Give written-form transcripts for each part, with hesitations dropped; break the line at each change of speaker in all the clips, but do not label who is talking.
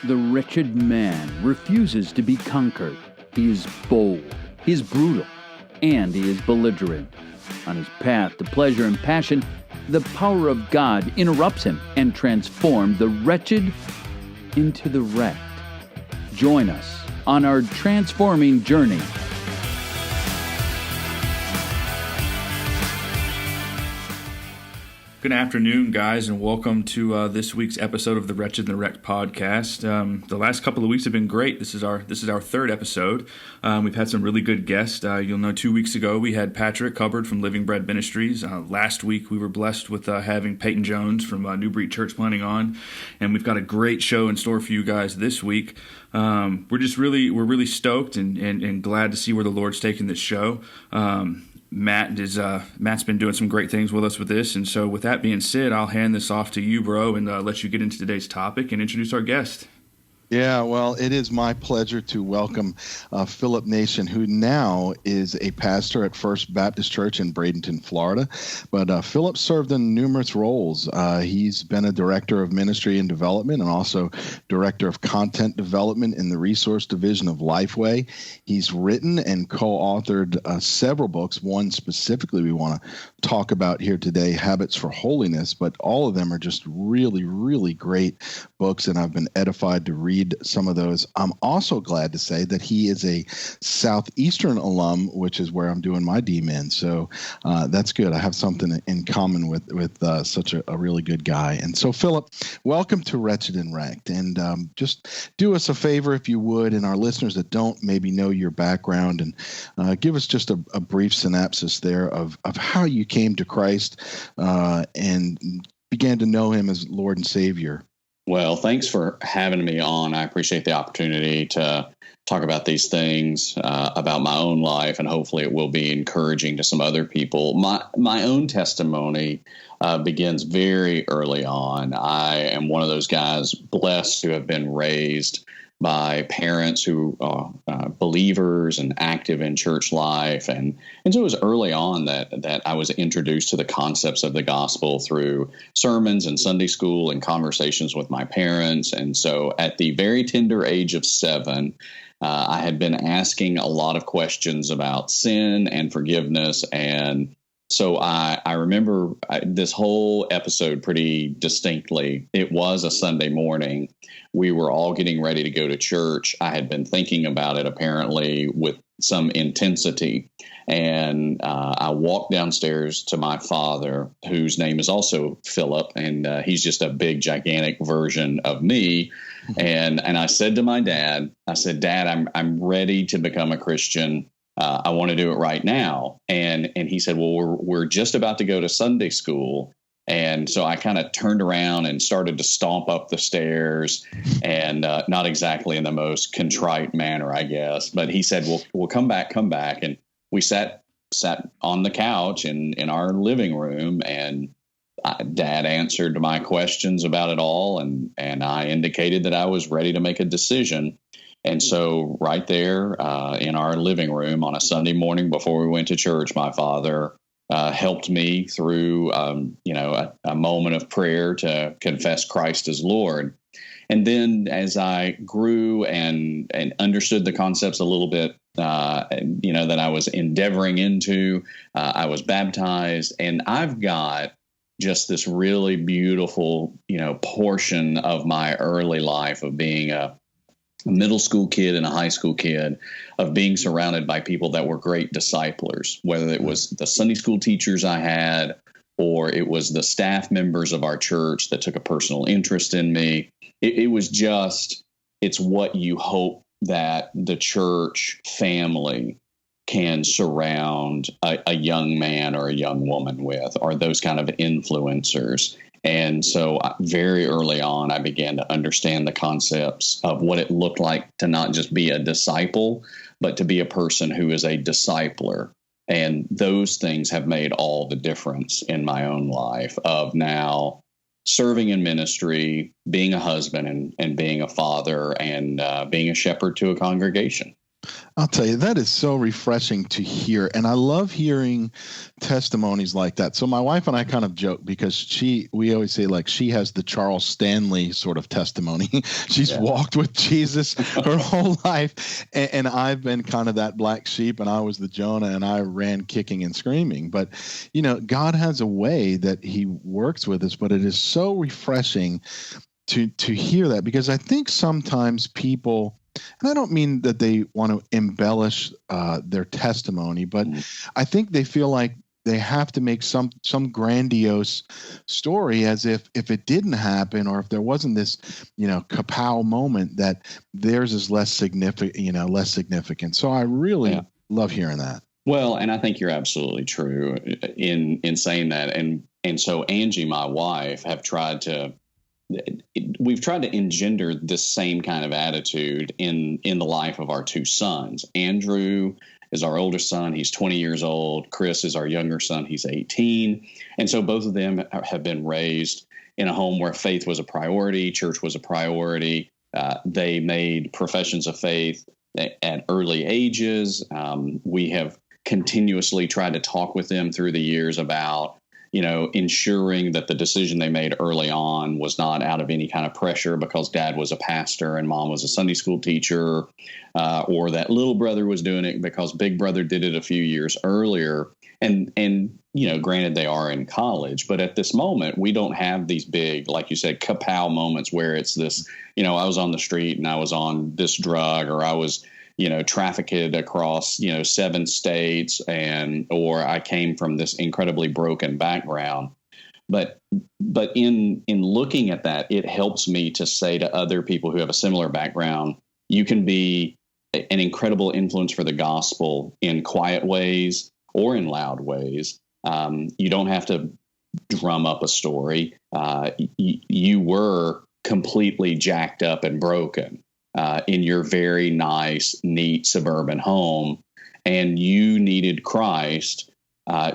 The wretched man refuses to be conquered. He is bold, he is brutal, and he is belligerent. On his path to pleasure and passion, the power of God interrupts him and transforms the wretched into the wrecked. Join us on our transforming journey.
Good afternoon, guys, and welcome to this week's episode of the Wretched and the Wrecked podcast. The last couple of weeks have been great. This is our third episode. We've had some really good guests. You'll know 2 weeks ago we had Patrick Hubbard from Living Bread Ministries. Last week we were blessed with having Peyton Jones from New Breed Church planning on, and we've got a great show in store for you guys this week. We're really stoked and glad to see where the Lord's taking this show. Matt's been doing some great things with us with this, and so with that being said, I'll hand this off to you, bro, and let you get into today's topic and introduce our guest.
Yeah, well, it is my pleasure to welcome Philip Nation, who now is a pastor at First Baptist Church in Bradenton, Florida. But Philip served in numerous roles. He's been a director of ministry and development and also director of content development in the resource division of Lifeway. He's written and co-authored several books. One specifically we want to talk about here today, Habits for Holiness, but all of them are just really, really great books, and I've been edified to read some of those. I'm also glad to say that he is a Southeastern alum, which is where I'm doing my D-Min. So that's good. I have something in common with such a really good guy. And so, Philip, welcome to Wretched and Wrecked. And just do us a favor, if you would, and our listeners that don't maybe know your background, and give us just a brief synopsis there of how you came to Christ and began to know him as Lord and Savior.
Well, thanks for having me on. I appreciate the opportunity to talk about these things, about my own life, and hopefully it will be encouraging to some other people. My own testimony begins very early on. I am one of those guys blessed to have been raised by parents who are believers and active in church life. And so it was early on that I was introduced to the concepts of the gospel through sermons and Sunday school and conversations with my parents. And so at the very tender age of 7, I had been asking a lot of questions about sin and forgiveness. And so I remember this whole episode pretty distinctly. It was a Sunday morning. We were all getting ready to go to church. I had been thinking about it apparently with some intensity. And I walked downstairs to my father, whose name is also Philip, and he's just a big, gigantic version of me. And I said to my dad, Dad, I'm ready to become a Christian. I want to do it right now. And he said, well, we're just about to go to Sunday school. And so I kind of turned around and started to stomp up the stairs, and not exactly in the most contrite manner, I guess. But he said, well, come back. And we sat on the couch in our living room, and Dad answered my questions about it all. And I indicated that I was ready to make a decision. And so right there in our living room on a Sunday morning before we went to church, my father helped me through, a moment of prayer to confess Christ as Lord. And then as I grew and understood the concepts a little bit, that I was endeavoring into, I was baptized. And I've got just this really beautiful, portion of my early life of being a middle school kid and a high school kid, of being surrounded by people that were great disciplers, whether it was the Sunday school teachers I had, or it was the staff members of our church that took a personal interest in me. It's what you hope that the church family can surround a young man or a young woman with, or those kind of influencers. And so very early on, I began to understand the concepts of what it looked like to not just be a disciple, but to be a person who is a discipler. And those things have made all the difference in my own life of now serving in ministry, being a husband and being a father, and being a shepherd to a congregation.
I'll tell you, that is so refreshing to hear. And I love hearing testimonies like that. So my wife and I kind of joke because we always say like she has the Charles Stanley sort of testimony. She's walked with Jesus her whole life. And I've been kind of that black sheep, and I was the Jonah, and I ran kicking and screaming. But, God has a way that he works with us, but it is so refreshing to hear that, because I think sometimes people, and I don't mean that they want to embellish their testimony, but I think they feel like they have to make some grandiose story, as if it didn't happen, or if there wasn't this, kapow moment, that theirs is less significant. So I really love hearing that.
Well, and I think you're absolutely true in saying that. And so Angie, my wife, we've tried to engender this same kind of attitude in the life of our two sons. Andrew is our older son. He's 20 years old. Chris is our younger son. He's 18. And so both of them have been raised in a home where faith was a priority, church was a priority. They made professions of faith at early ages. We have continuously tried to talk with them through the years about ensuring that the decision they made early on was not out of any kind of pressure because dad was a pastor and mom was a Sunday school teacher, or that little brother was doing it because big brother did it a few years earlier. And granted, they are in college, but at this moment, we don't have these big, like you said, kapow moments where it's this, I was on the street and I was on this drug, or I was trafficked across, 7 states, or I came from this incredibly broken background. But in looking at that, it helps me to say to other people who have a similar background, you can be an incredible influence for the gospel in quiet ways or in loud ways. You don't have to drum up a story. You were completely jacked up and broken in your very nice, neat suburban home, and you needed Christ,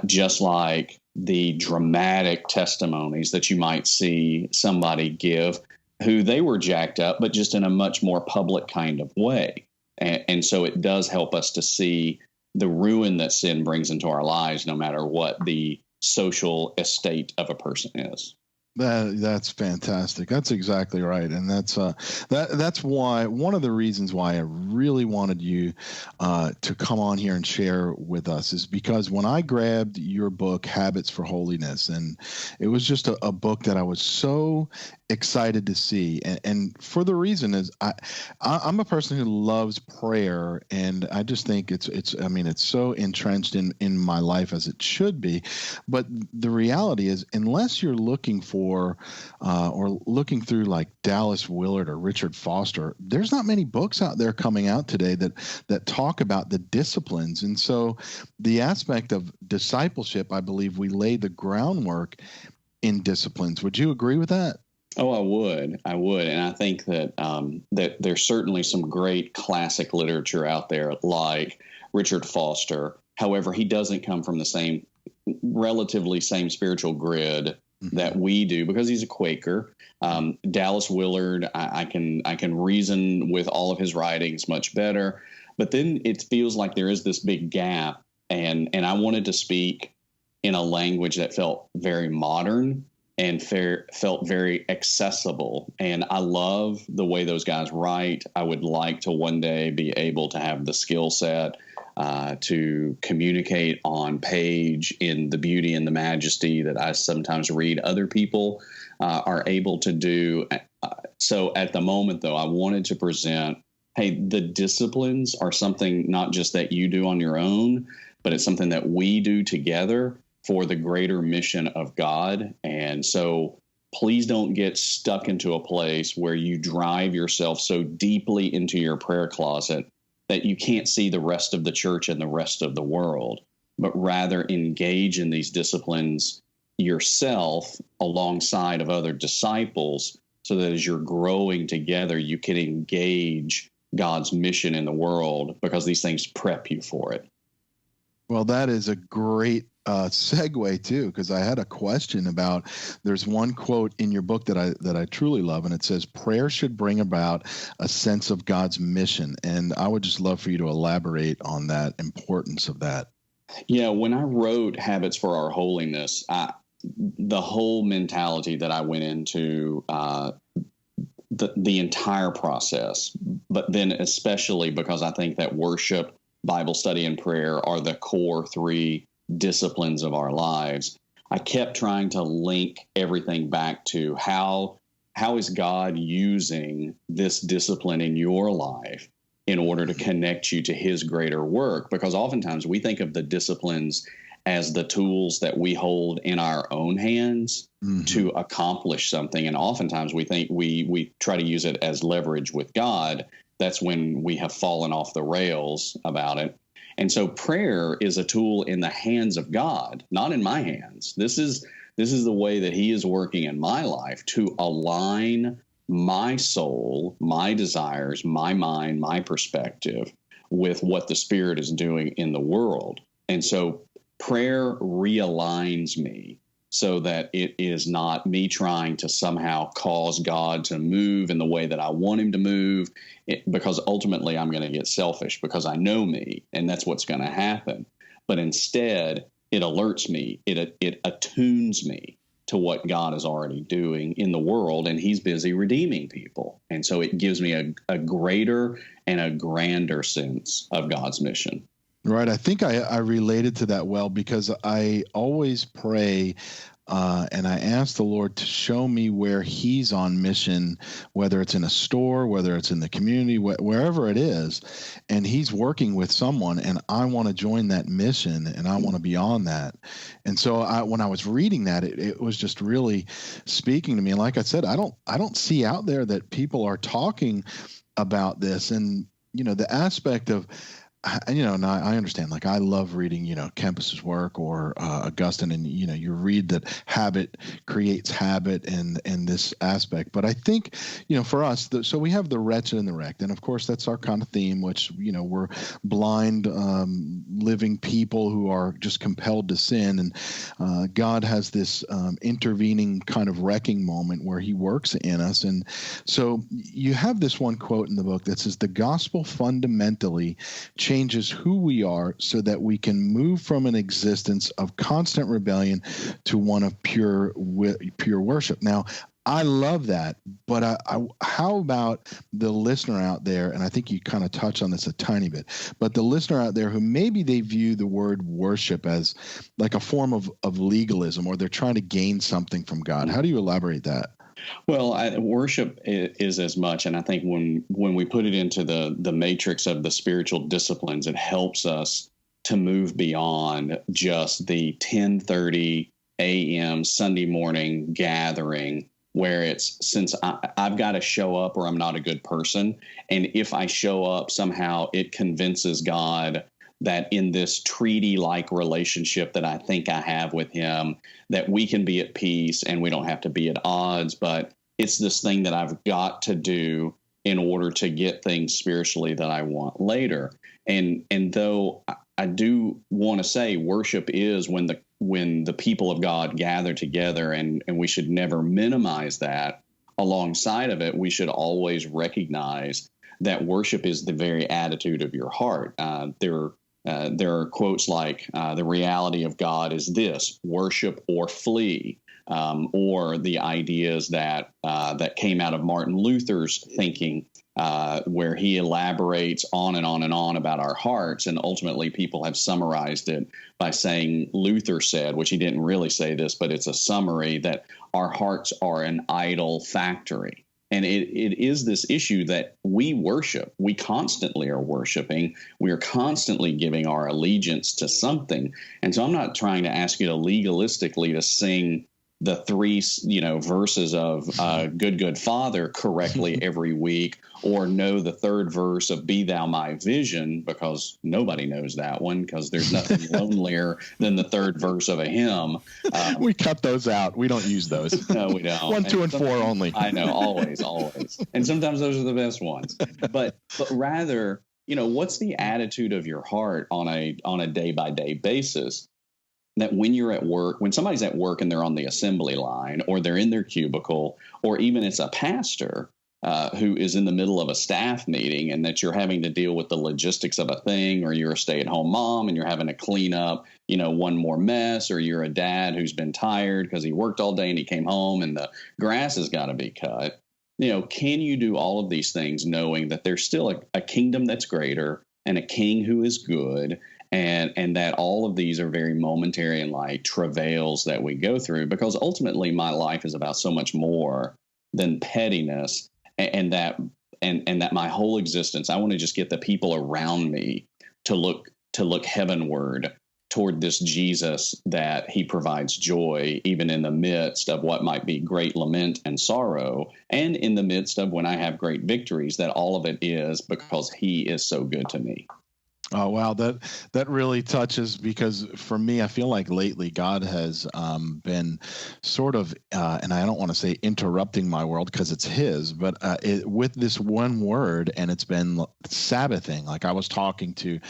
just like the dramatic testimonies that you might see somebody give who they were jacked up, but just in a much more public kind of way. And so it does help us to see the ruin that sin brings into our lives, no matter what the social estate of a person is.
That's fantastic. That's exactly right, and that's why, one of the reasons why I really wanted you to come on here and share with us is because when I grabbed your book, Habits for Holiness, and it was just a book that I was so excited to see, and for the reason is I'm a person who loves prayer, and I just think it's so entrenched in my life, as it should be. But the reality is, unless you're looking for or looking through like Dallas Willard or Richard Foster, there's not many books out there coming out today that talk about the disciplines. And so the aspect of discipleship, I believe we lay the groundwork in disciplines. Would you agree with that?
Oh, I would. And I think that that there's certainly some great classic literature out there like Richard Foster. However, he doesn't come from the relatively same spiritual grid that we do, because he's a Quaker. Dallas Willard, I can reason with all of his writings much better, but then it feels like there is this big gap, and I wanted to speak in a language that felt very modern and felt very accessible. And I love the way those guys write. I would like to one day be able to have the skill set to communicate on page in the beauty and the majesty that I sometimes read other people are able to do. So at the moment, though, I wanted to present, hey, the disciplines are something not just that you do on your own, but it's something that we do together for the greater mission of God. And so please don't get stuck into a place where you drive yourself so deeply into your prayer closet that you can't see the rest of the church and the rest of the world, but rather engage in these disciplines yourself alongside of other disciples, so that as you're growing together, you can engage God's mission in the world, because these things prep you for it.
Well, that is a great segue too, because I had a question about. There's one quote in your book that I truly love, and it says, "Prayer should bring about a sense of God's mission." And I would just love for you to elaborate on that importance of that.
Yeah, when I wrote Habits for Our Holiness, the whole mentality that I went into the entire process, but then especially because I think that worship, Bible study, and prayer are the core three disciplines of our lives. I kept trying to link everything back to how is God using this discipline in your life in order to connect you to his greater work? Because oftentimes we think of the disciplines as the tools that we hold in our own hands to accomplish something. And oftentimes we think we try to use it as leverage with God. That's when we have fallen off the rails about it. And so prayer is a tool in the hands of God, not in my hands. This is the way that he is working in my life to align my soul, my desires, my mind, my perspective with what the Spirit is doing in the world. And so prayer realigns me so that it is not me trying to somehow cause God to move in the way that I want him to move, because ultimately I'm going to get selfish because I know me, and that's what's going to happen. But instead, it alerts me, it attunes me to what God is already doing in the world, and he's busy redeeming people. And so it gives me a greater and a grander sense of God's mission.
Right. I think I related to that well, because I always pray and I ask the Lord to show me where he's on mission, whether it's in a store, whether it's in the community, wherever it is, and he's working with someone, and I want to join that mission, and I want to be on that. And so when I was reading that, it was just really speaking to me. And like I said, I don't see out there that people are talking about this, and the aspect of, and I understand, like, I love reading, Kempus's work or Augustine, and, you read that habit creates habit and this aspect. But I think, for us, so we have the wretched and the wrecked. And of course, that's our kind of theme, which, we're blind, living people who are just compelled to sin. And God has this intervening kind of wrecking moment where he works in us. And so you have this one quote in the book that says, "The gospel fundamentally changes who we are so that we can move from an existence of constant rebellion to one of pure worship." Now, I love that, but how about the listener out there? And I think you kind of touched on this a tiny bit, but the listener out there who maybe they view the word worship as like a form of legalism, or they're trying to gain something from God. How do you elaborate that?
Well, worship is as much, and I think when we put it into the matrix of the spiritual disciplines, it helps us to move beyond just the 10:30 a.m. Sunday morning gathering, where it's, since I've got to show up or I'm not a good person, and if I show up, somehow it convinces God that in this treaty-like relationship that I think I have with him, that we can be at peace and we don't have to be at odds. But it's this thing that I've got to do in order to get things spiritually that I want later. And though I do want to say worship is when the people of God gather together, and we should never minimize that. Alongside of it, we should always recognize that worship is the very attitude of your heart. There are quotes like, "The reality of God is this: worship or flee," or the ideas that came out of Martin Luther's thinking, where he elaborates on and on and on about our hearts, and ultimately people have summarized it by saying, Luther said, which he didn't really say this, but it's a summary, that our hearts are an idol factory. And it is this issue that we worship. We constantly are worshiping. We are constantly giving our allegiance to something. And so I'm not trying to ask you to legalistically to sing the three, verses of Good, Good Father correctly every week, or know the third verse of Be Thou My Vision, because nobody knows that one, because there's nothing lonelier than the third verse of a hymn.
We cut those out. We don't use those.
No, we don't.
1, 2, and 4 only.
I know, always. And sometimes those are the best ones. But rather, what's the attitude of your heart on a day-by-day basis, that when you're at work, when somebody's at work and they're on the assembly line, or they're in their cubicle, or even it's a pastor who is in the middle of a staff meeting, and that you're having to deal with the logistics of a thing, or you're a stay-at-home mom and you're having to clean up, one more mess, or you're a dad who's been tired because he worked all day and he came home and the grass has got to be cut. Can you do all of these things knowing that there's still a kingdom that's greater and a king who is good, and that all of these are very momentary and like travails that we go through, because ultimately my life is about so much more than pettiness, and that my whole existence, I want to just get the people around me to look heavenward toward this Jesus, that he provides joy even in the midst of what might be great lament and sorrow, and in the midst of when I have great victories, that all of it is because he is so good to me.
Oh, wow. That really touches, because for me, I feel like lately God has been sort of, and I don't want to say interrupting my world because it's his, but with this one word, and it's been Sabbathing. Like I was talking to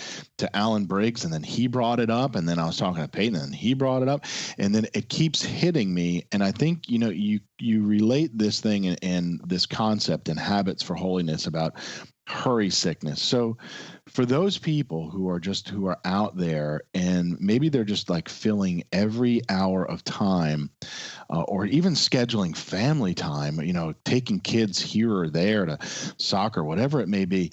Alan Briggs, and then he brought it up, and then I was talking to Peyton, and he brought it up, and then it keeps hitting me. And I think, you relate this thing and this concept and habits for holiness about hurry sickness. So for those people who are out there, and maybe they're just like filling every hour of time, or even scheduling family time, taking kids here or there to soccer, whatever it may be,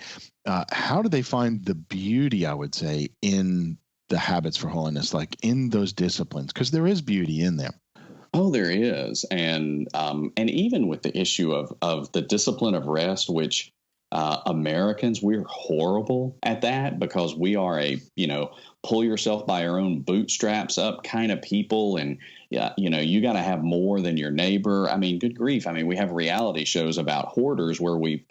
how do they find the beauty, I would say, in the habits for holiness, like in those disciplines? Because there is beauty in them.
Oh, there is. And even with the issue of the discipline of rest, which Americans, we're horrible at that, because we are pull yourself by your own bootstraps up kind of people. And, you got to have more than your neighbor. I mean, good grief. I mean, we have reality shows about hoarders where we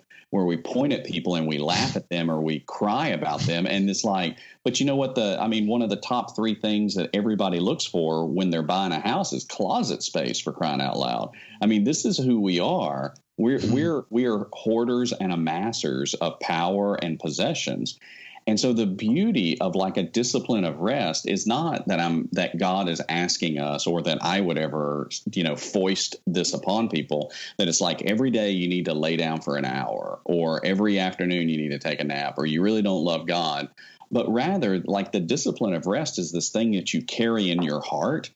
point at people and we laugh at them, or we cry about them. And it's like, but you know what? One of the top 3 things that everybody looks for when they're buying a house is closet space, for crying out loud. I mean, this is who we are. We're hoarders and amassers of power and possessions. And so the beauty of like a discipline of rest is not that God is asking us, or that I would ever, foist this upon people, that it's like every day you need to lay down for an hour, or every afternoon you need to take a nap, or you really don't love God. But rather, like the discipline of rest is this thing that you carry in your heart,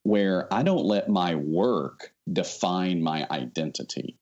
where I don't let my work define my identity.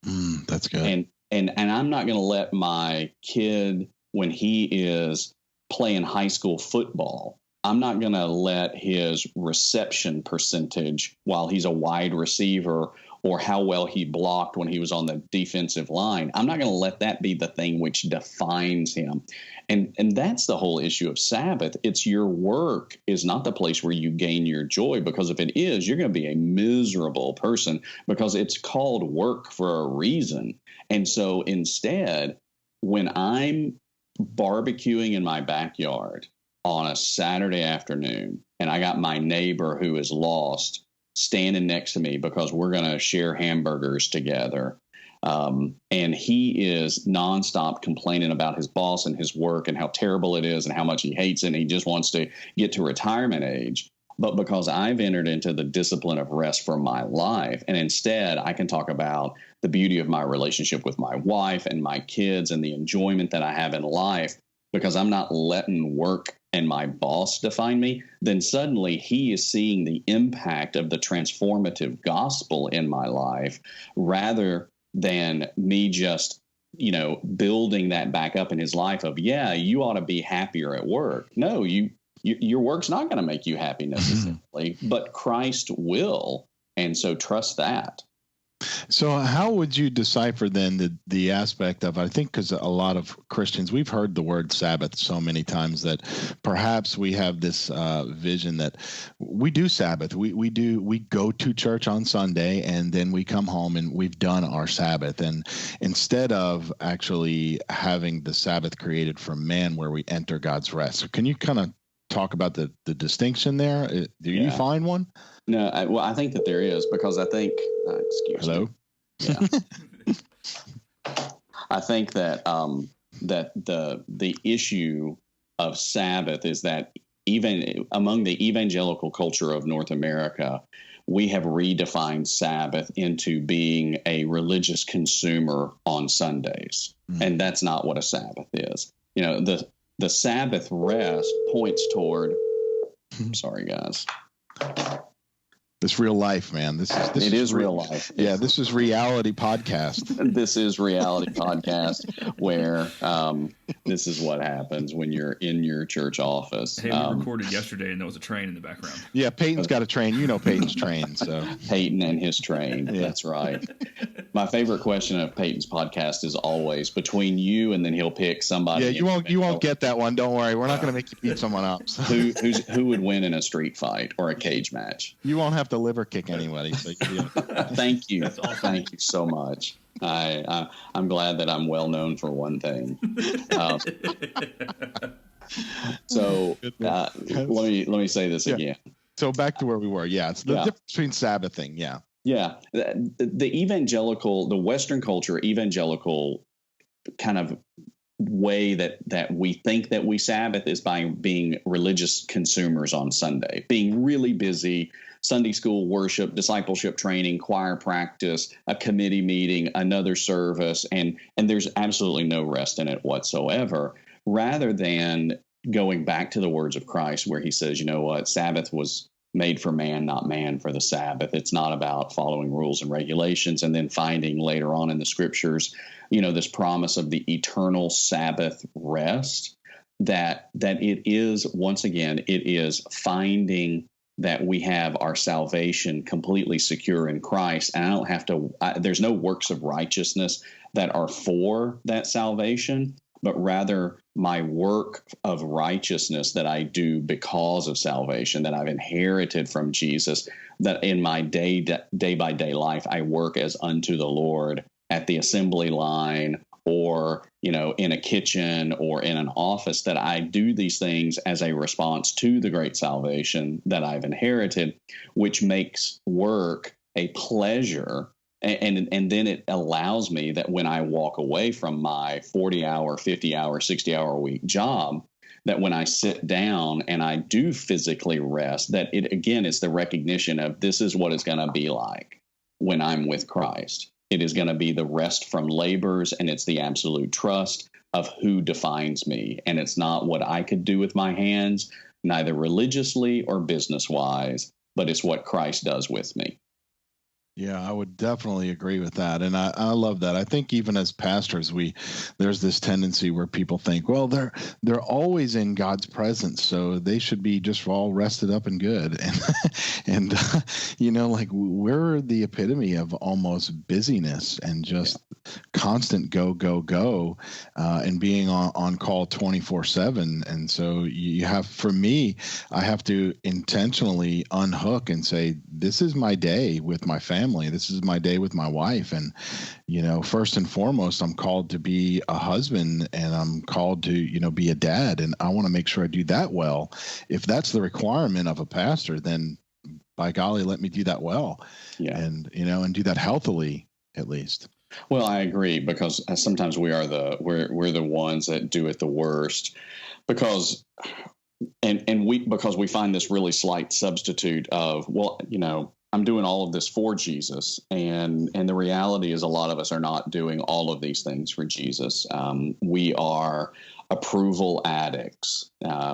That's good.
And I'm not going to let my kid, when he is playing high school football, I'm not going to let his reception percentage while he's a wide receiver, or how well he blocked when he was on the defensive line, I'm not going to let that be the thing which defines him. And that's the whole issue of Sabbath. It's your work is not the place where you gain your joy, because if it is, you're going to be a miserable person, because it's called work for a reason. And so instead, when I'm barbecuing in my backyard on a Saturday afternoon, and I got my neighbor who is lost standing next to me because we're going to share hamburgers together, and he is nonstop complaining about his boss and his work and how terrible it is and how much he hates it, and he just wants to get to retirement age. But because I've entered into the discipline of rest for my life, and instead I can talk about the beauty of my relationship with my wife and my kids and the enjoyment that I have in life, because I'm not letting work and my boss define me, then suddenly he is seeing the impact of the transformative gospel in my life, rather than me just, building that back up in his life of, yeah, you ought to be happier at work. No, your work's not going to make you happy necessarily, but Christ will. And so trust that.
So how would you decipher then the aspect of, I think, because a lot of Christians, we've heard the word Sabbath so many times that perhaps we have this vision that we do Sabbath. We go to church on Sunday, and then we come home and we've done our Sabbath. And instead of actually having the Sabbath created for man, where we enter God's rest. So can you kind of talk about the distinction there? Do you find one?
No, I think that there is, because I think, excuse
Hello?
me. Yeah. I think that that the issue of Sabbath is that even among the evangelical culture of North America, we have redefined Sabbath into being a religious consumer on Sundays. And that's not what a Sabbath is. You know, the Sabbath rest points toward, sorry, guys.
This real life, man. This
is real life.
Yeah, this is reality podcast.
This is reality podcast where this is what happens when you're in your church office.
Hey, we recorded yesterday, and there was a train in the background.
Yeah, Peyton's got a train. You know Peyton's train. So
Peyton and his train.
Yeah.
That's right. My favorite question of Peyton's podcast is always between you, and then he'll pick somebody.
Yeah, you won't get that one. Don't worry. We're not going to make you beat someone up. So.
Who would win in a street fight or a cage match?
You won't have to liver kick anybody. So
Thank you. Awesome. Thank you so much. I'm glad that I'm well known for one thing. Let me say this again.
So back to where we were. Yeah, it's the difference between Sabbath thing. Yeah.
Yeah. The evangelical, the Western culture, evangelical kind of way that we think that we Sabbath is by being religious consumers on Sunday, being really busy, Sunday school worship, discipleship training, choir practice, a committee meeting, another service, and there's absolutely no rest in it whatsoever, rather than going back to the words of Christ where he says, you know what, Sabbath was made for man, not man for the Sabbath. It's not about following rules and regulations and then finding later on in the scriptures, you know, this promise of the eternal Sabbath rest, that it is, once again, it is finding that we have our salvation completely secure in Christ. And I don't have to, there's no works of righteousness that are for that salvation, but rather my work of righteousness that I do because of salvation, that I've inherited from Jesus, that in my day by day life, I work as unto the Lord at the assembly line, or, you know, in a kitchen or in an office, that I do these things as a response to the great salvation that I've inherited, which makes work a pleasure. And then it allows me that when I walk away from my 40-hour, 50-hour, 60-hour a week job, that when I sit down and I do physically rest, that it, again, is the recognition of this is what it's going to be like when I'm with Christ. It is going to be the rest from labors, and it's the absolute trust of who defines me. And it's not what I could do with my hands, neither religiously or business-wise, but it's what Christ does with me.
Yeah, I would definitely agree with that. And I love that. I think even as pastors, there's this tendency where people think, well, they're always in God's presence, so they should be just all rested up and good. And you know, like, we're the epitome of almost busyness and just constant go, and being on call 24/7. And so you have, for me, I have to intentionally unhook and say, this is my day with my family. This is my day with my wife. And, you know, first and foremost, I'm called to be a husband, and I'm called to, you know, be a dad. And I want to make sure I do that well. If that's the requirement of a pastor, then by golly, let me do that well. Yeah. And, you know, and do that healthily, at least.
Well, I agree, because sometimes we're the ones that do it the worst, because we find this really slight substitute of, well, you know, I'm doing all of this for Jesus, and the reality is a lot of us are not doing all of these things for Jesus. We are approval addicts.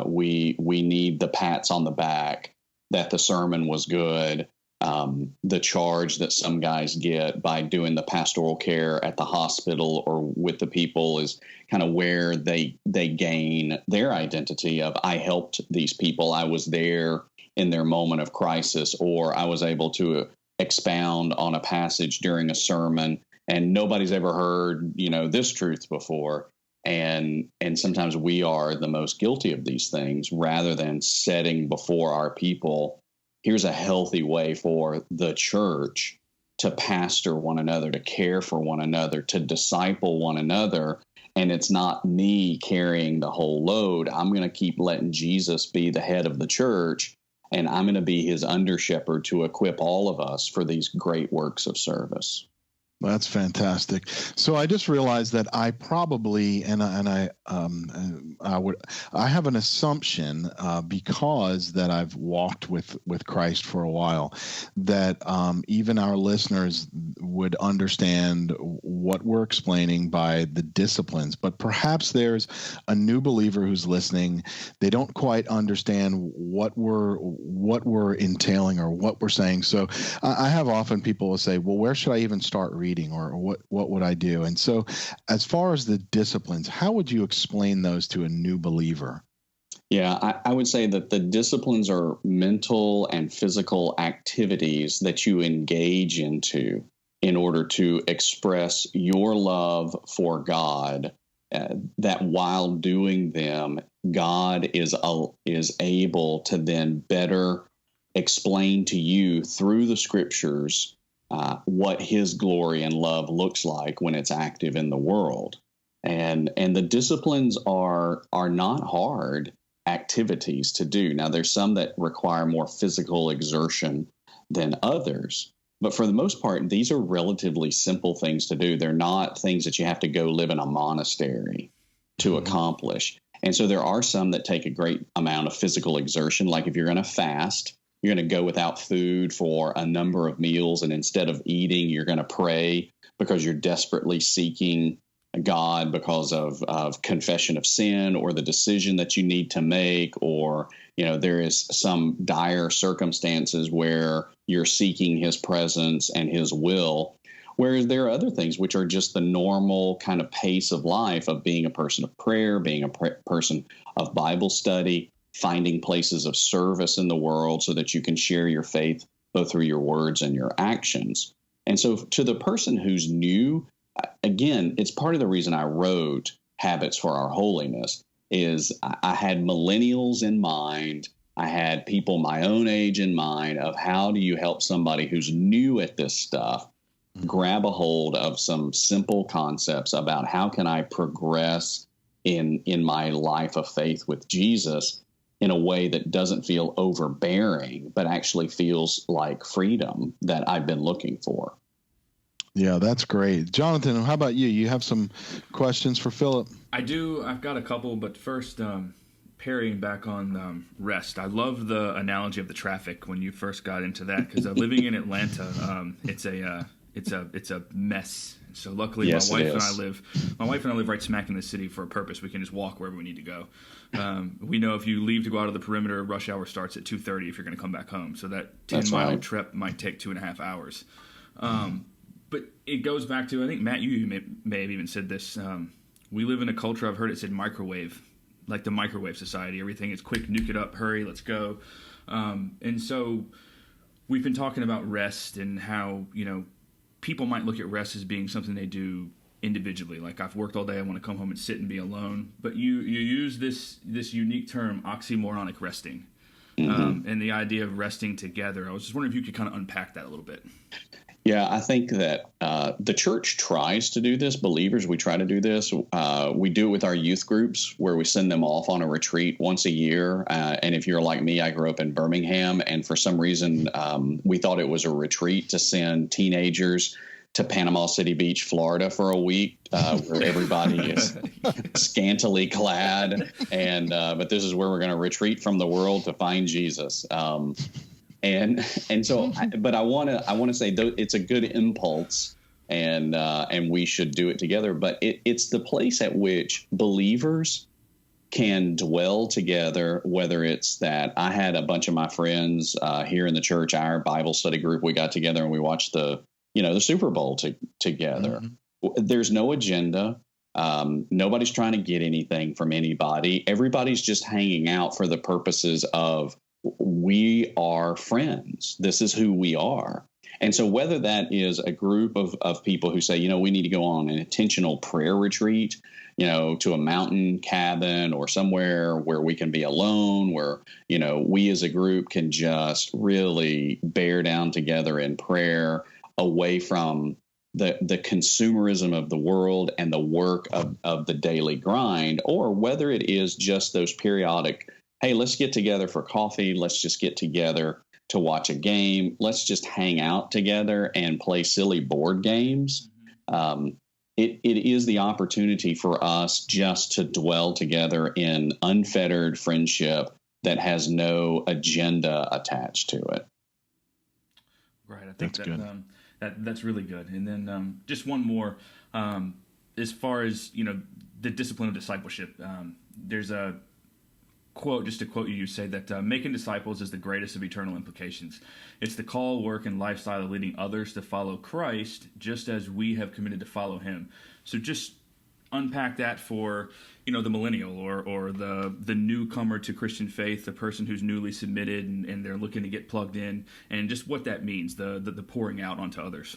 We need the pats on the back that the sermon was good. The charge that some guys get by doing the pastoral care at the hospital or with the people is kind of where they gain their identity of, I helped these people, I was there in their moment of crisis, or I was able to expound on a passage during a sermon, and nobody's ever heard, you know, this truth before. And sometimes we are the most guilty of these things, rather than setting before our people, here's a healthy way for the church to pastor one another, to care for one another, to disciple one another. And it's not me carrying the whole load. I'm going to keep letting Jesus be the head of the church, and I'm going to be his under shepherd to equip all of us for these great works of service.
That's fantastic. So I just realized that I probably, I have an assumption because that I've walked with Christ for a while, that even our listeners would understand what we're explaining by the disciplines. But perhaps there's a new believer who's listening. They don't quite understand what we're entailing or what we're saying. So I have often people will say, well, where should I even start reading, or what would I do? And so as far as the disciplines, how would you explain those to a new believer?
Yeah, I would say that the disciplines are mental and physical activities that you engage into in order to express your love for God, that while doing them, God is able to then better explain to you through the scriptures what his glory and love looks like when it's active in the world. And the disciplines are not hard activities to do. Now, there's some that require more physical exertion than others, but for the most part, these are relatively simple things to do. They're not things that you have to go live in a monastery to accomplish. And so there are some that take a great amount of physical exertion, like if you're going to fast, you're going to go without food for a number of meals, and instead of eating, you're going to pray because you're desperately seeking God because of confession of sin or the decision that you need to make, or there is some dire circumstances where you're seeking his presence and his will. Whereas there are other things which are just the normal kind of pace of life of being a person of prayer, being a person of Bible study, finding places of service in the world so that you can share your faith both through your words and your actions. And so to the person who's new, again, it's part of the reason I wrote Habits for Our Holiness is I had millennials in mind. I had people my own age in mind of how do you help somebody who's new at this stuff grab a hold of some simple concepts about how can I progress in my life of faith with Jesus in a way that doesn't feel overbearing, but actually feels like freedom that I've been looking for.
Yeah, that's great. Jonathan, how about you? You have some questions for Philip?
I do. I've got a couple, but first, parrying back on rest. I love the analogy of the traffic when you first got into that, because living in Atlanta, it's a mess. So luckily,
yes,
my wife and I live right smack in the city for a purpose. We can just walk wherever we need to go. We know if you leave to go out of the perimeter, rush hour starts at 2:30 if you're going to come back home. So that 10-mile trip might take 2.5 hours. But it goes back to, I think, Matt, you may have even said this. We live in a culture, I've heard it said microwave, like the microwave society. Everything is quick, nuke it up, hurry, let's go. And so we've been talking about rest and how, people might look at rest as being something they do individually. Like, I've worked all day, I want to come home and sit and be alone. But you use this unique term, oxymoronic resting, and the idea of resting together. I was just wondering if you could kind of unpack that a little bit.
Yeah, I think that the church tries to do this. Believers, we try to do this. We do it with our youth groups where we send them off on a retreat once a year. And if you're like me, I grew up in Birmingham. And for some reason, we thought it was a retreat to send teenagers to Panama City Beach, Florida for a week, where everybody is scantily clad. But this is where we're going to retreat from the world to find Jesus. And so, but I want to say it's a good impulse, and we should do it together. But it's the place at which believers can dwell together. Whether it's that I had a bunch of my friends here in the church, our Bible study group, we got together and we watched the Super Bowl together. Mm-hmm. There's no agenda. Nobody's trying to get anything from anybody. Everybody's just hanging out for the purposes of, we are friends. This is who we are. And so whether that is a group of people who say, we need to go on an intentional prayer retreat, to a mountain cabin or somewhere where we can be alone, where, we as a group can just really bear down together in prayer away from the consumerism of the world and the work of the daily grind, or whether it is just those periodic, hey, let's get together for coffee. Let's just get together to watch a game. Let's just hang out together and play silly board games. It is the opportunity for us just to dwell together in unfettered friendship that has no agenda attached to it.
Right. I think that's really good. And then just one more, as far as, the discipline of discipleship, there's a quote, just to quote you say that making disciples is the greatest of eternal implications. It's the call, work, and lifestyle of leading others to follow Christ, just as we have committed to follow him. So just unpack that for, the millennial or the newcomer to Christian faith, the person who's newly submitted and they're looking to get plugged in, and just what that means, the pouring out onto others.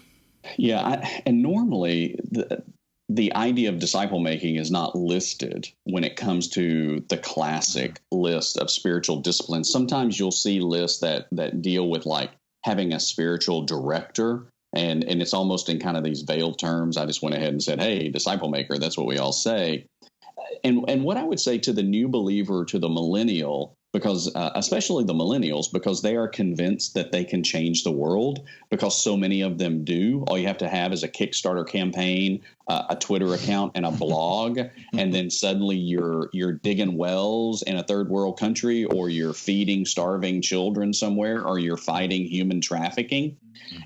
Yeah, and normally the idea of disciple making is not listed when it comes to the classic list of spiritual disciplines. Sometimes you'll see lists that deal with like having a spiritual director, and it's almost in kind of these veiled terms. I just went ahead and said, hey, disciple maker, that's what we all say. And what I would say to the new believer, to the millennial, because especially the millennials, because they are convinced that they can change the world, because so many of them do. All you have to have is a Kickstarter campaign, a Twitter account, and a blog, and then suddenly you're digging wells in a third world country, or you're feeding starving children somewhere, or you're fighting human trafficking.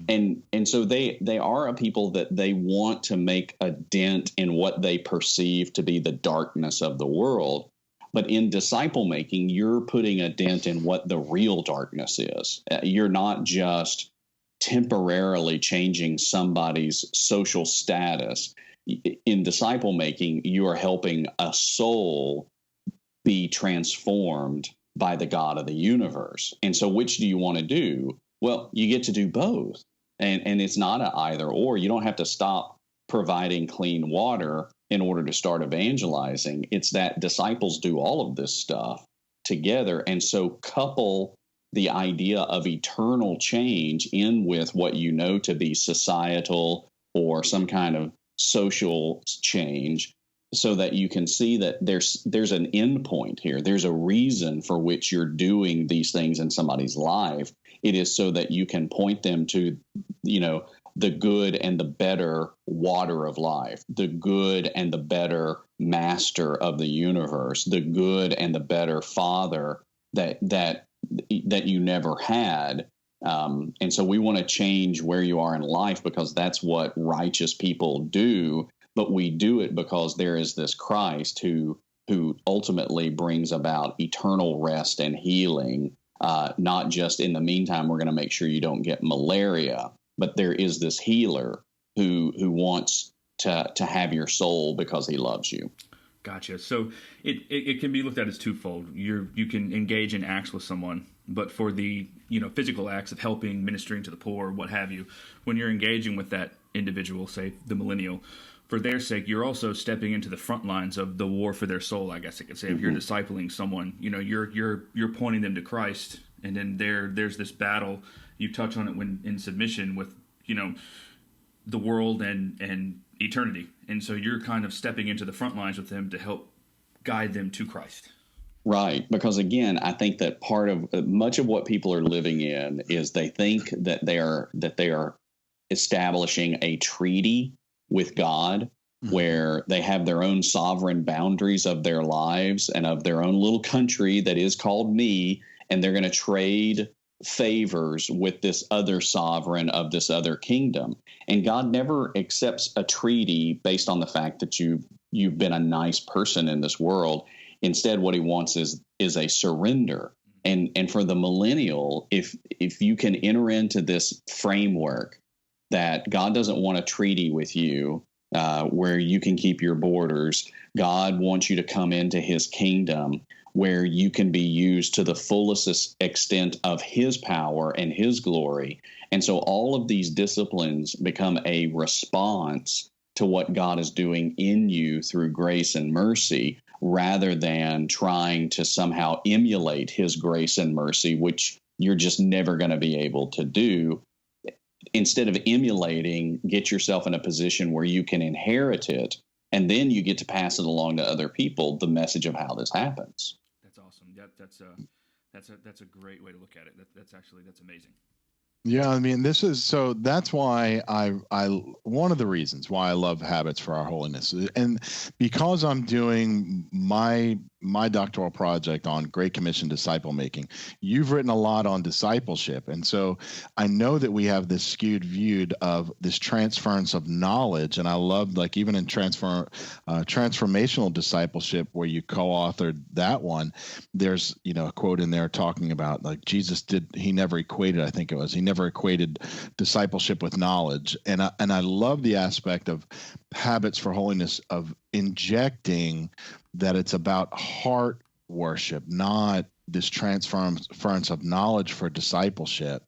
And so they are a people that they want to make a dent in what they perceive to be the darkness of the world. But in disciple making, you're putting a dent in what the real darkness is. You're not just temporarily changing somebody's social status. In disciple making, you are helping a soul be transformed by the God of the universe. And so which do you want to do? Well, you get to do both. And it's not an either or. You don't have to stop providing clean water in order to start evangelizing. It's that disciples do all of this stuff together. And so couple the idea of eternal change in with what you know to be societal or some kind of social change, so that you can see that there's an end point here. There's a reason for which you're doing these things in somebody's life. It is so that you can point them to, the good and the better water of life, the good and the better master of the universe, the good and the better father that you never had. And so we want to change where you are in life, because that's what righteous people do. But we do it because there is this Christ who ultimately brings about eternal rest and healing. Not just in the meantime, we're going to make sure you don't get malaria, but there is this healer who wants to have your soul because he loves you.
Gotcha. So it can be looked at as twofold. You can engage in acts with someone, but for the physical acts of helping, ministering to the poor, what have you, when you're engaging with that individual, say the millennial, for their sake, you're also stepping into the front lines of the war for their soul, I guess I could say. If you're discipling someone, you're pointing them to Christ, and then there's this battle. You touch on it when in submission with, the world and eternity. And so you're kind of stepping into the front lines with them to help guide them to Christ.
Right. Because again, I think that part of much of what people are living in is they think that they are establishing a treaty with God, where they have their own sovereign boundaries of their lives and of their own little country that is called me, and they're going to trade favors with this other sovereign of this other kingdom. And God never accepts a treaty based on the fact that you've been a nice person in this world. Instead, what he wants is a surrender. And for the millennial, if you can enter into this framework that God doesn't want a treaty with you where you can keep your borders. God wants you to come into his kingdom where you can be used to the fullest extent of his power and his glory. And so all of these disciplines become a response to what God is doing in you through grace and mercy, rather than trying to somehow emulate his grace and mercy, which you're just never going to be able to do. Instead of emulating, get yourself in a position where you can inherit it, and then you get to pass it along to other people, the message of how this happens.
That's awesome. That's a great way to look at it. That's amazing.
Yeah, I mean, that's why I one of the reasons why I love Habits for Our Holiness, and because I'm doing my doctoral project on Great Commission disciple making. You've written a lot on discipleship, and so I know that we have this skewed view of this transference of knowledge, and I love, like, even in transformational discipleship, where you co-authored that one. There's a quote in there talking about, like, he never equated discipleship with knowledge, and I love the aspect of Habits for Holiness of injecting that it's about heart worship, not this transference of knowledge for discipleship,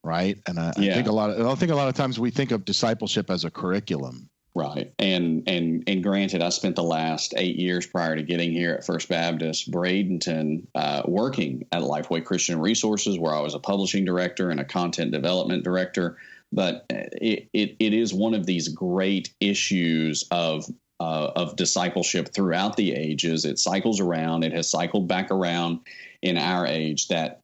right? And I think a lot of times we think of discipleship as a curriculum.
Right. And granted, I spent the last 8 years prior to getting here at First Baptist Bradenton working at Lifeway Christian Resources, where I was a publishing director and a content development director. But it is one of these great issues of discipleship throughout the ages. It cycles around. It has cycled back around in our age, that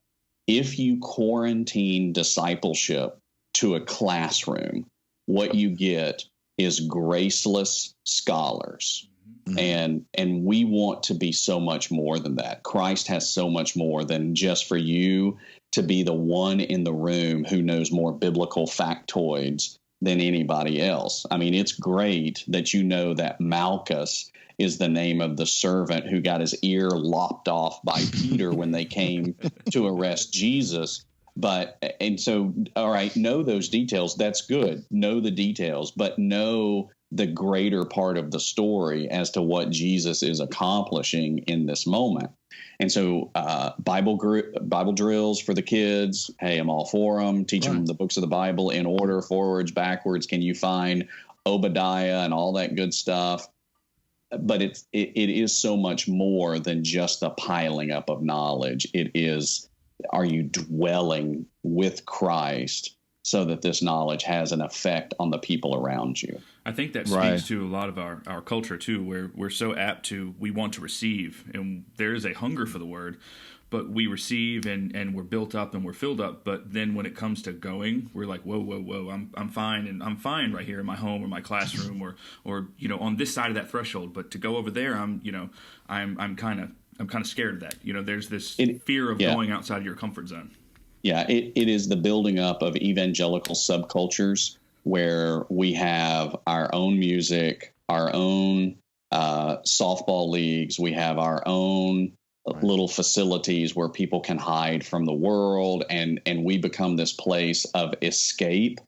if you quarantine discipleship to a classroom, what you get is graceless scholars. Mm-hmm. And we want to be so much more than that. Christ has so much more than just for you to be the one in the room who knows more biblical factoids than anybody else. I mean, it's great that you know that Malchus is the name of the servant who got his ear lopped off by Peter when they came to arrest Jesus. And so, all right, know those details. That's good. Know the details, but know the greater part of the story as to what Jesus is accomplishing in this moment. And so Bible drills for the kids. Hey, I'm all for them. Teach them the books of the Bible in order, forwards, backwards. Can you find Obadiah and all that good stuff? But it is so much more than just the piling up of knowledge. It is, are you dwelling with Christ so that this knowledge has an effect on the people around you?
I think that speaks to a lot of our culture, too, where we're so apt we want to receive, and there is a hunger for the word, but we receive and we're built up and we're filled up. But then when it comes to going, we're like, whoa, I'm fine, and I'm fine right here in my home or my classroom or on this side of that threshold. But to go over there, I'm kind of scared of that. There's this fear of going outside of your comfort zone.
Yeah, it is the building up of evangelical subcultures where we have our own music, our own softball leagues. We have our own little facilities where people can hide from the world, and we become this place of escape.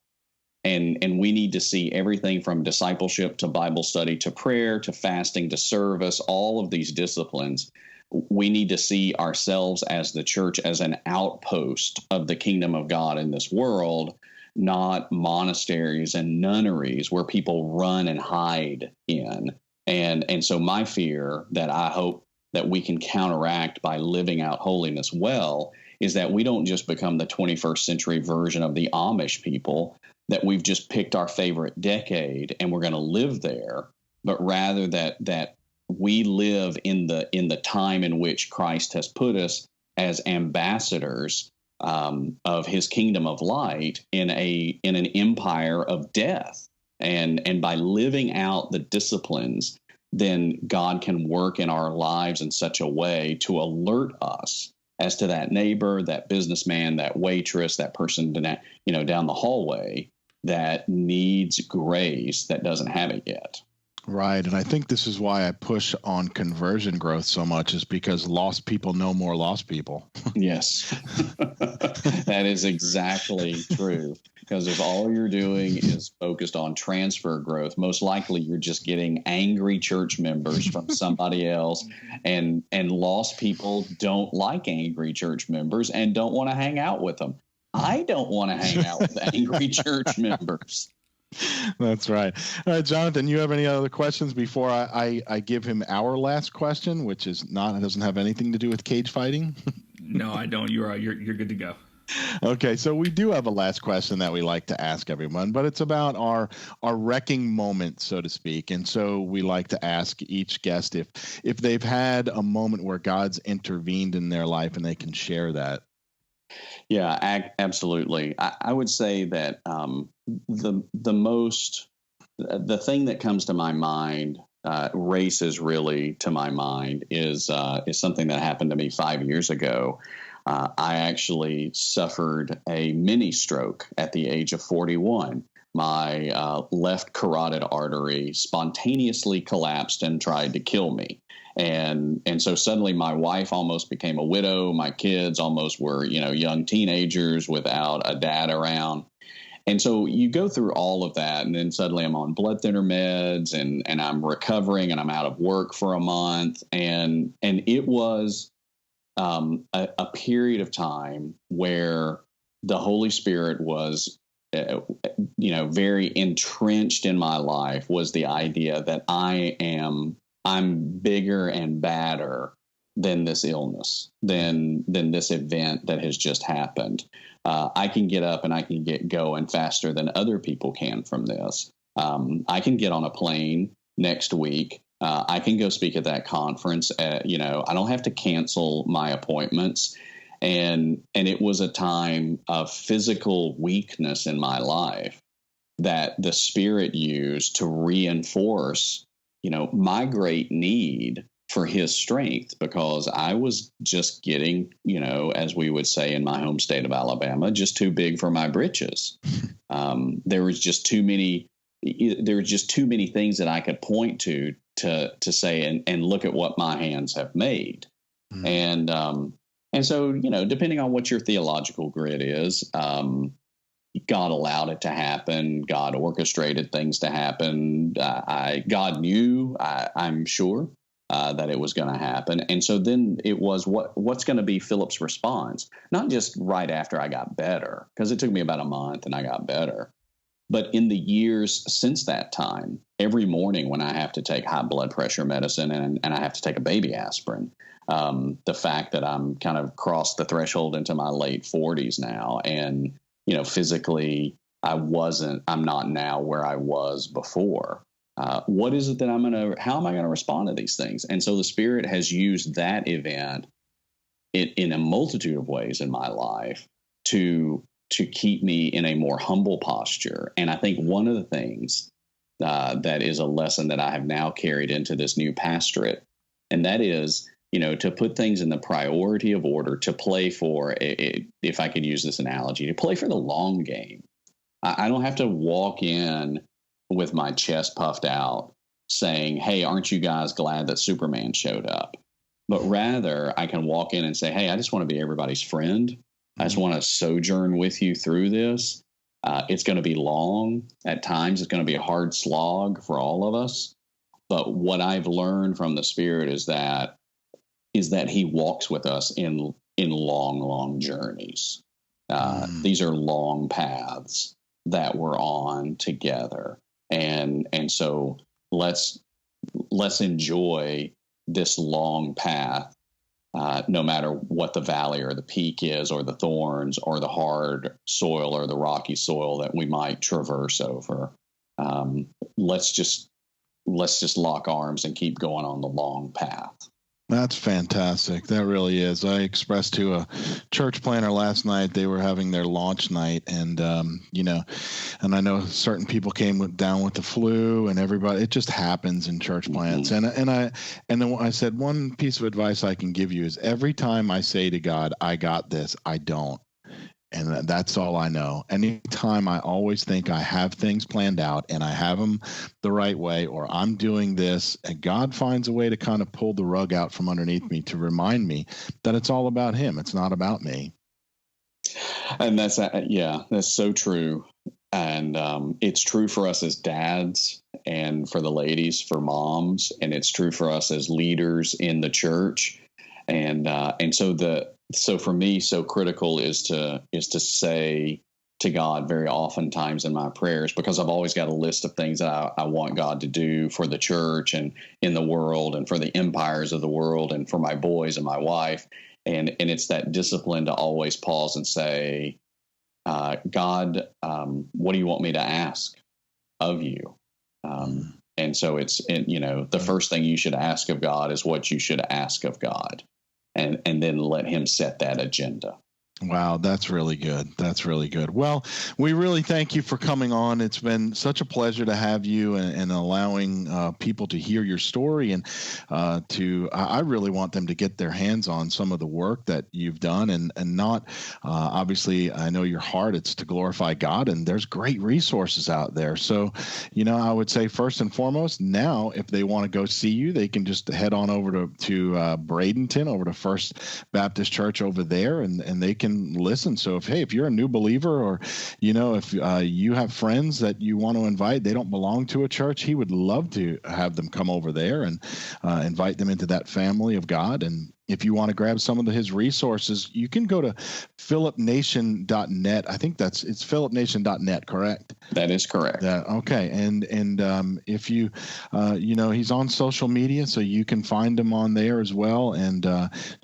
And we need to see everything from discipleship to Bible study to prayer to fasting to service, all of these disciplines. We need to see ourselves as the church as an outpost of the kingdom of God in this world, not monasteries and nunneries where people run and hide in. And so my fear that I hope that we can counteract by living out holiness well is that we don't just become the 21st century version of the Amish people, that we've just picked our favorite decade and we're going to live there, but rather that we live in the time in which Christ has put us as ambassadors of his kingdom of light in an empire of death. And by living out the disciplines, then God can work in our lives in such a way to alert us as to that neighbor, that businessman, that waitress, that person down the hallway that needs grace that doesn't have it yet.
Right. And I think this is why I push on conversion growth so much, is because lost people know more lost people.
Yes, that is exactly true. Because if all you're doing is focused on transfer growth, most likely you're just getting angry church members from somebody else. And lost people don't like angry church members and don't want to hang out with them. I don't want to hang out with angry church members.
That's right. All right, Jonathan, you have any other questions before I give him our last question, which doesn't have anything to do with cage fighting?
No, I don't. You're good to go.
Okay, so we do have a last question that we like to ask everyone, but it's about our wrecking moment, so to speak. And so we like to ask each guest if they've had a moment where God's intervened in their life and they can share that.
Yeah, absolutely. I would say that the thing that comes to my mind, races really to my mind, is something that happened to me 5 years ago. I actually suffered a mini stroke at the age of 41. My left carotid artery spontaneously collapsed and tried to kill me. And so suddenly my wife almost became a widow. My kids almost were, young teenagers without a dad around. And so you go through all of that, and then suddenly I'm on blood thinner meds, and I'm recovering, and I'm out of work for a month. And it was a period of time where the Holy Spirit was, very entrenched in my life, was the idea that I'm bigger and badder than this illness, than this event that has just happened. I can get up and I can get going faster than other people can from this. I can get on a plane next week. I can go speak at that conference. I don't have to cancel my appointments. And it was a time of physical weakness in my life that the Spirit used to reinforce, my great need for His strength, because I was just getting, as we would say in my home state of Alabama, just too big for my britches. There was just too many things that I could point to say, and look at what my hands have made. Mm. And so, depending on what your theological grid is, God allowed it to happen. God orchestrated things to happen. God knew, I'm sure, that it was going to happen. And so then it was what's going to be Philip's response, not just right after I got better, because it took me about a month and I got better. But in the years since that time, every morning when I have to take high blood pressure medicine and I have to take a baby aspirin, the fact that I'm kind of crossed the threshold into my late 40s now, and physically I'm not now where I was before. What is it that how am I going to respond to these things? And so the Spirit has used that event in a multitude of ways in my life to keep me in a more humble posture. And I think one of the things that is a lesson that I have now carried into this new pastorate, and that is, to put things in the priority of order, to play for, if I could use this analogy, to play for the long game. I don't have to walk in with my chest puffed out saying, hey, aren't you guys glad that Superman showed up? But rather, I can walk in and say, hey, I just want to be everybody's friend. I just want to sojourn with you through this. It's going to be long. At times, it's going to be a hard slog for all of us. But what I've learned from the Spirit is that He walks with us in long, long journeys. These are long paths that we're on together. And so let's enjoy this long path. No matter what the valley or the peak is, or the thorns, or the hard soil, or the rocky soil that we might traverse over, let's just lock arms and keep going on the long path.
That's fantastic. That really is. I expressed to a church planner last night, they were having their launch night, and and I know certain people came down with the flu, and everybody, it just happens in church plants. Mm-hmm. And then I said, one piece of advice I can give you is, every time I say to God, I got this, I don't. And that's all I know. Anytime I always think I have things planned out and I have them the right way, or I'm doing this, and God finds a way to kind of pull the rug out from underneath me to remind me that it's all about Him. It's not about me.
And that's so true. And it's true for us as dads, and for the ladies, for moms, and it's true for us as leaders in the church. And so for me, so critical is to say to God very oftentimes in my prayers, because I've always got a list of things that I want God to do for the church and in the world, and for the empires of the world, and for my boys and my wife. And it's that discipline to always pause and say, God, what do you want me to ask of you? And so the first thing you should ask of God is what you should ask of God, and then let him set that agenda.
Wow, that's really good. That's really good. Well, we really thank you for coming on. It's been such a pleasure to have you and allowing people to hear your story, and I really want them to get their hands on some of the work that you've done, and not obviously, I know your heart, it's to glorify God, and there's great resources out there. So, I would say first and foremost, now if they want to go see you, they can just head on over to Bradenton, over to First Baptist Church over there, and they can listen. So if you're a new believer, or if you have friends that you want to invite, they don't belong to a church, he would love to have them come over there and invite them into that family of God. And if you want to grab some of his resources, you can go to philipnation.net. I think it's philipnation.net, correct?
That is correct.
Okay. And if you, he's on social media, so you can find him on there as well. And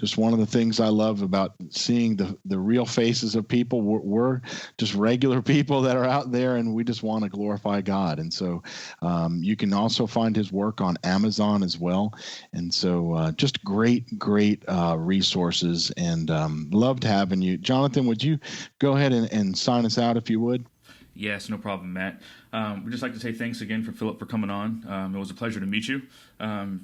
just one of the things I love about seeing the real faces of people, we're just regular people that are out there, and we just want to glorify God. And so you can also find his work on Amazon as well. And so just great resources, and loved having you. Jonathan, would you go ahead and sign us out if you would?
Yes, no problem, Matt. We'd just like to say thanks again for Philip for coming on. It was a pleasure to meet you.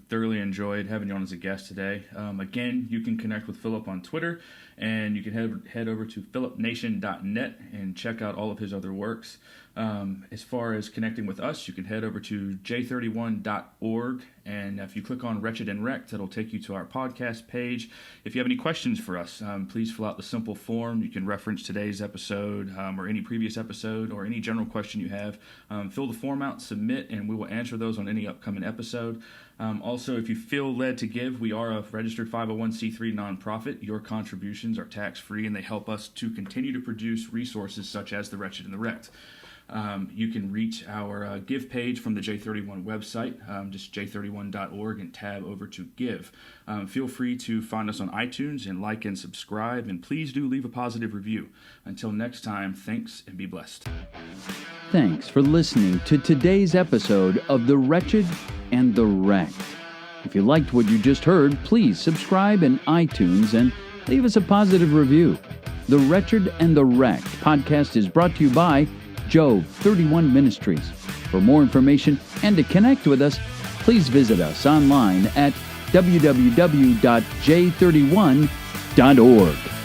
Thoroughly enjoyed having you on as a guest today. Again, you can connect with Philip on Twitter, and you can head over to philipnation.net and check out all of his other works. As far as connecting with us, you can head over to j31.org, and if you click on Wretched and Wrecked, that'll take you to our podcast page. If you have any questions for us, please fill out the simple form. You can reference today's episode or any previous episode, or any general question you have. Fill the form out, submit, and we will answer those on any upcoming episode. Also, if you feel led to give, we are a registered 501c3 nonprofit. Your contributions are tax-free, and they help us to continue to produce resources such as The Wretched and the Wrecked. You can reach our give page from the J31 website, just j31.org, and tab over to give. Feel free to find us on iTunes and like and subscribe, and please do leave a positive review. Until next time, thanks and be blessed.
Thanks for listening to today's episode of The Wretched and the Wrecked. If you liked what you just heard, please subscribe in iTunes and leave us a positive review. The Wretched and the Wrecked podcast is brought to you by Job 31 Ministries. For more information and to connect with us, please visit us online at www.j31.org.